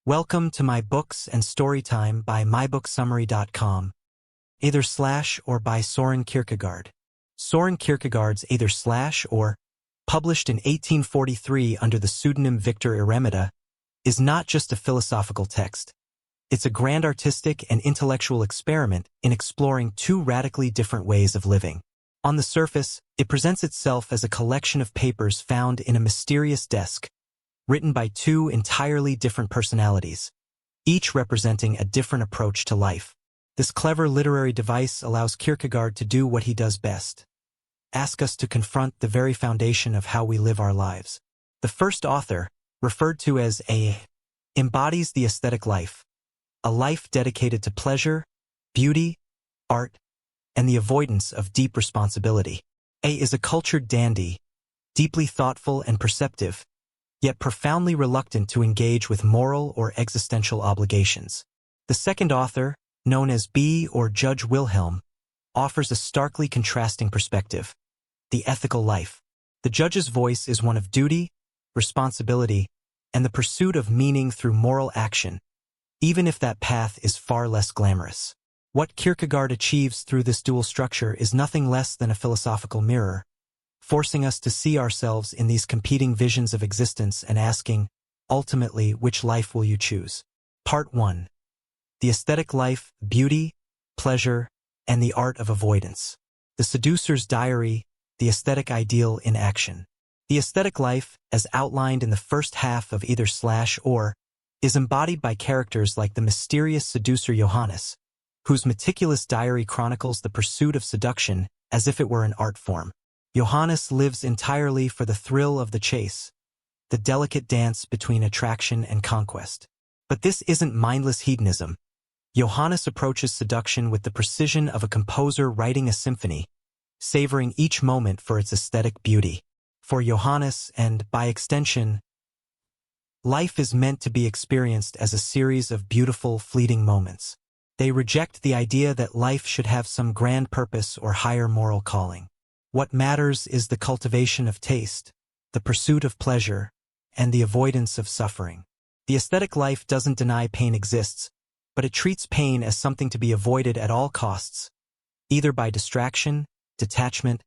Welcome to my books and storytime by Mybooksandstorytime, either slash or by Søren Kierkegaard. Søren Kierkegaard's either slash or, published in 1843 under the pseudonym Victor Eremita, is not just a philosophical text. It's a grand artistic and intellectual experiment in exploring two radically different ways of living. On the surface, it presents itself as a collection of papers found in a mysterious desk, written by two entirely different personalities, each representing a different approach to life. This clever literary device allows Kierkegaard to do what he does best: ask us to confront the very foundation of how we live our lives. The first author, referred to as A, embodies the aesthetic life, a life dedicated to pleasure, beauty, art, and the avoidance of deep responsibility. A is a cultured dandy, deeply thoughtful and perceptive, yet profoundly reluctant to engage with moral or existential obligations. The second author, known as B or Judge Wilhelm, offers a starkly contrasting perspective: the ethical life. The judge's voice is one of duty, responsibility, and the pursuit of meaning through moral action, even if that path is far less glamorous. What Kierkegaard achieves through this dual structure is nothing less than a philosophical mirror, forcing us to see ourselves in these competing visions of existence and asking, ultimately, which life will you choose? Part 1. The aesthetic life, beauty, pleasure, and the art of avoidance. The seducer's diary, the aesthetic ideal in action. The aesthetic life, as outlined in the first half of either slash or, is embodied by characters like the mysterious seducer Johannes, whose meticulous diary chronicles the pursuit of seduction as if it were an art form. Johannes lives entirely for the thrill of the chase, the delicate dance between attraction and conquest. But this isn't mindless hedonism. Johannes approaches seduction with the precision of a composer writing a symphony, savoring each moment for its aesthetic beauty. For Johannes, and by extension, life is meant to be experienced as a series of beautiful, fleeting moments. They reject the idea that life should have some grand purpose or higher moral calling. What matters is the cultivation of taste, the pursuit of pleasure, and the avoidance of suffering. The aesthetic life doesn't deny pain exists, but it treats pain as something to be avoided at all costs, either by distraction, detachment,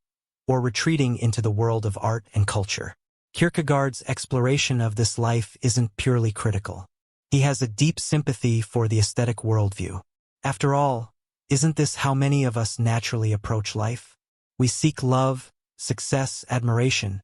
or retreating into the world of art and culture. Kierkegaard's exploration of this life isn't purely critical. He has a deep sympathy for the aesthetic worldview. After all, isn't this how many of us naturally approach life? We seek love, success, admiration,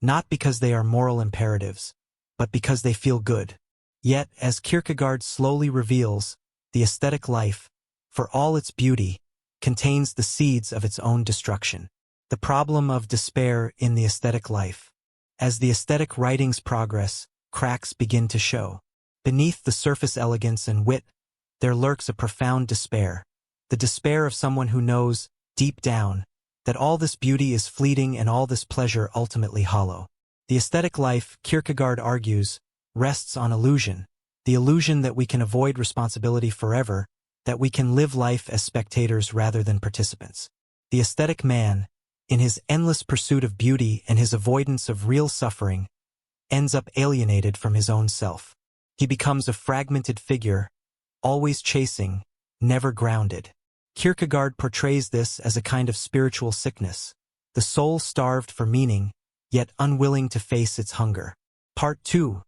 not because they are moral imperatives, but because they feel good. Yet, as Kierkegaard slowly reveals, the aesthetic life, for all its beauty, contains the seeds of its own destruction. The problem of despair in the aesthetic life. As the aesthetic writings progress, cracks begin to show. Beneath the surface elegance and wit, there lurks a profound despair, the despair of someone who knows, deep down, that all this beauty is fleeting and all this pleasure ultimately hollow. The aesthetic life, Kierkegaard argues, rests on illusion, the illusion that we can avoid responsibility forever, that we can live life as spectators rather than participants. The aesthetic man, in his endless pursuit of beauty and his avoidance of real suffering, ends up alienated from his own self. He becomes a fragmented figure, always chasing, never grounded. Kierkegaard portrays this as a kind of spiritual sickness, the soul starved for meaning, yet unwilling to face its hunger. Part 2.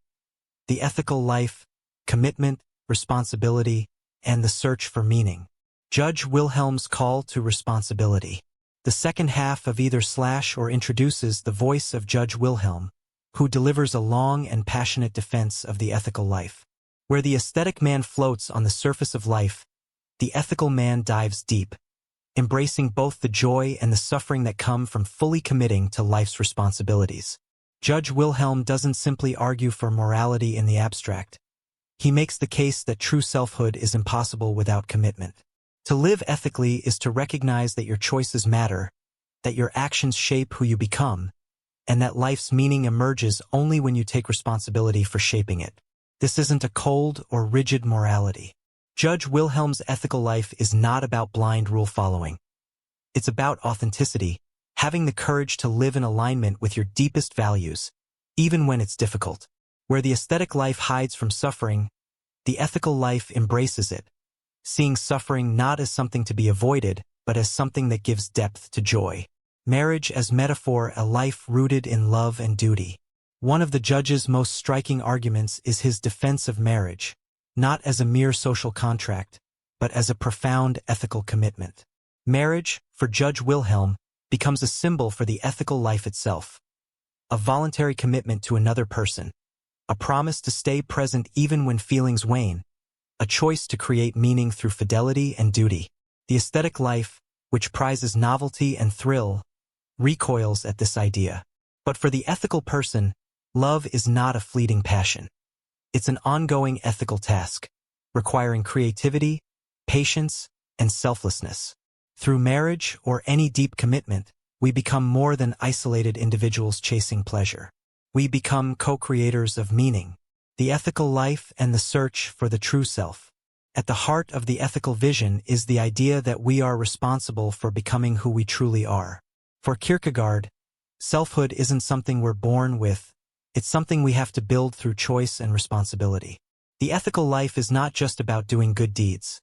The ethical life, commitment, responsibility, and the search for meaning. Judge Wilhelm's call to responsibility. The second half of either slash or introduces the voice of Judge Wilhelm, who delivers a long and passionate defense of the ethical life. Where the aesthetic man floats on the surface of life, the ethical man dives deep, embracing both the joy and the suffering that come from fully committing to life's responsibilities. Judge Wilhelm doesn't simply argue for morality in the abstract. He makes the case that true selfhood is impossible without commitment. To live ethically is to recognize that your choices matter, that your actions shape who you become, and that life's meaning emerges only when you take responsibility for shaping it. This isn't a cold or rigid morality. Judge Wilhelm's ethical life is not about blind rule following. It's about authenticity, having the courage to live in alignment with your deepest values, even when it's difficult. Where the aesthetic life hides from suffering, the ethical life embraces it, seeing suffering not as something to be avoided, but as something that gives depth to joy. Marriage as metaphor, a life rooted in love and duty. One of the judge's most striking arguments is his defense of marriage, not as a mere social contract, but as a profound ethical commitment. Marriage, for Judge Wilhelm, becomes a symbol for the ethical life itself. A voluntary commitment to another person, a promise to stay present even when feelings wane, a choice to create meaning through fidelity and duty. The aesthetic life, which prizes novelty and thrill, recoils at this idea. But for the ethical person, love is not a fleeting passion. It's an ongoing ethical task, requiring creativity, patience, and selflessness. Through marriage or any deep commitment, we become more than isolated individuals chasing pleasure. We become co-creators of meaning, the ethical life and the search for the true self. At the heart of the ethical vision is the idea that we are responsible for becoming who we truly are. For Kierkegaard, selfhood isn't something we're born with, it's something we have to build through choice and responsibility. The ethical life is not just about doing good deeds.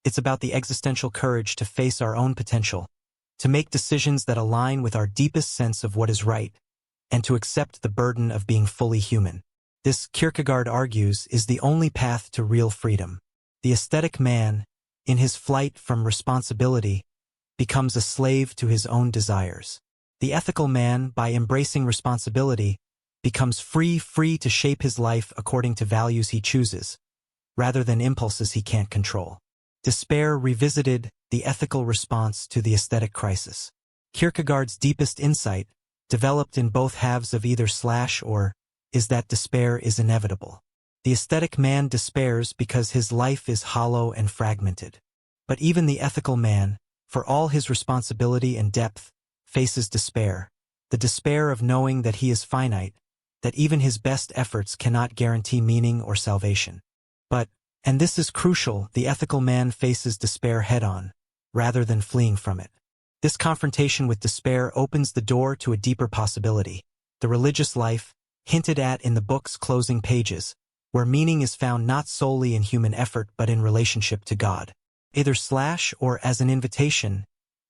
It's about the existential courage to face our own potential, to make decisions that align with our deepest sense of what is right, and to accept the burden of being fully human. This, Kierkegaard argues, is the only path to real freedom. The aesthetic man, in his flight from responsibility, becomes a slave to his own desires. The ethical man, by embracing responsibility, becomes free to shape his life according to values he chooses, rather than impulses he can't control. Despair revisited, the ethical response to the aesthetic crisis. Kierkegaard's deepest insight, developed in both halves of either/or, is that despair is inevitable. The aesthetic man despairs because his life is hollow and fragmented. But even the ethical man, for all his responsibility and depth, faces despair, the despair of knowing that he is finite, that even his best efforts cannot guarantee meaning or salvation. But, and this is crucial, the ethical man faces despair head-on, rather than fleeing from it. This confrontation with despair opens the door to a deeper possibility, the religious life, hinted at in the book's closing pages, where meaning is found not solely in human effort but in relationship to God. Either/or as an invitation,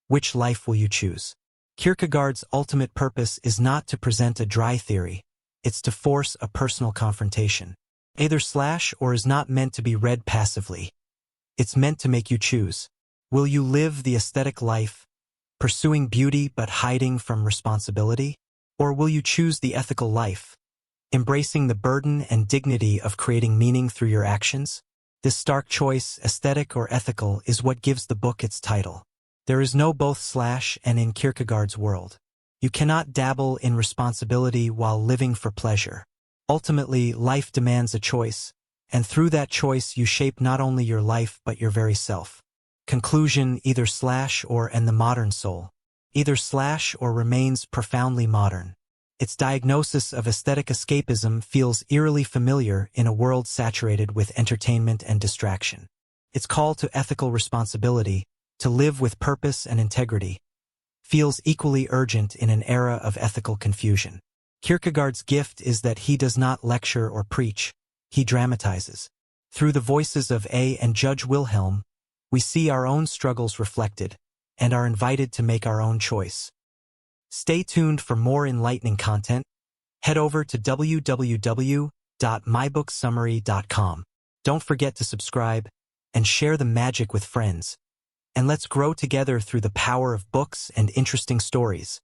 which life will you choose? Kierkegaard's ultimate purpose is not to present a dry theory, it's to force a personal confrontation. Either/or is not meant to be read passively. It's meant to make you choose. Will you live the aesthetic life, pursuing beauty but hiding from responsibility? Or will you choose the ethical life, embracing the burden and dignity of creating meaning through your actions? This stark choice, aesthetic or ethical, is what gives the book its title. There is no both/and in Kierkegaard's world. You cannot dabble in responsibility while living for pleasure. Ultimately, life demands a choice, and through that choice you shape not only your life but your very self. Conclusion, either/or and the modern soul. Either/or remains profoundly modern. Its diagnosis of aesthetic escapism feels eerily familiar in a world saturated with entertainment and distraction. Its call to ethical responsibility, to live with purpose and integrity, feels equally urgent in an era of ethical confusion. Kierkegaard's gift is that he does not lecture or preach, he dramatizes. Through the voices of A and Judge Wilhelm, we see our own struggles reflected, and are invited to make our own choice. Stay tuned for more enlightening content. Head over to www.mybooksandstorytime.com. Don't forget to subscribe and share the magic with friends. And let's grow together through the power of books and interesting stories.